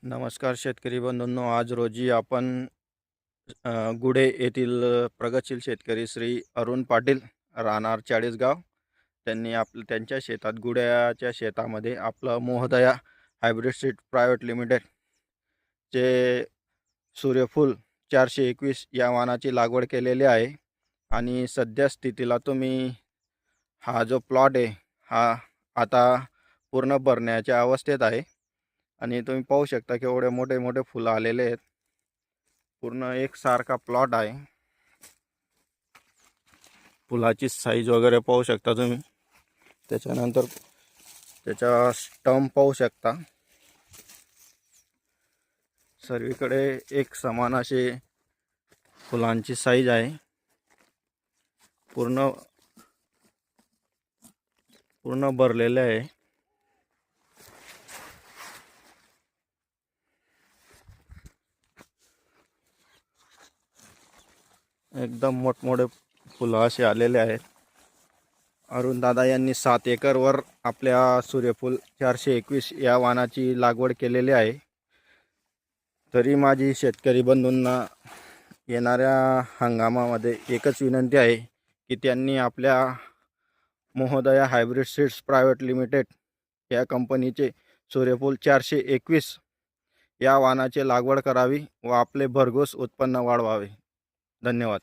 नमस्कार शेतकरी बंधूंनो, आज रोजी आपण गुढे येथील प्रगतशील शेतकरी श्री अरुण पाटील राहणार चाळीसगाव त्यांनी त्यांच्या शेतात गुड्याच्या शेतामध्ये आपलं मोहदया हायब्रिड सीड प्रायव्हेट लिमिटेड चे सूर्यफूल 421 या वाणाची लागवड केलेली आहे। आणि सध्या स्थितीला तुम्ही हा जो प्लॉट आहे हा आता पूर्ण भरण्याच्या अवस्थेत आहे आणि तुम्ही पाहू शकता की एवढे मोठे मोठे फुलं आलेले आहेत। पूर्ण एक सारखा प्लॉट आहे। फुलाची साईज वगैरे पाहू शकता तुम्ही। त्याच्यानंतर त्याचा स्टंप पाहू शकता। सर्वीकडे एक समान असे फुलांची साईज आहे। पूर्ण भरलेले आहे। एकदम मोठमोठे फुलं असे आलेले आहेत। अरुण दादा यांनी 7 एकरवर आपल्या सूर्यफूल 421 या वाणाची लागवड केलेली आहे। तरी माझी शेतकरी बंधूंना येणाऱ्या हंगामामध्ये एकच विनंती आहे की त्यांनी आपल्या मोहदया हायब्रिड सीड्स प्रायव्हेट लिमिटेड या कंपनीचे सूर्यफूल 421 या वाणाची लागवड करावी व आपले भरघोस उत्पन्न वाढवावे। धन्यवाद।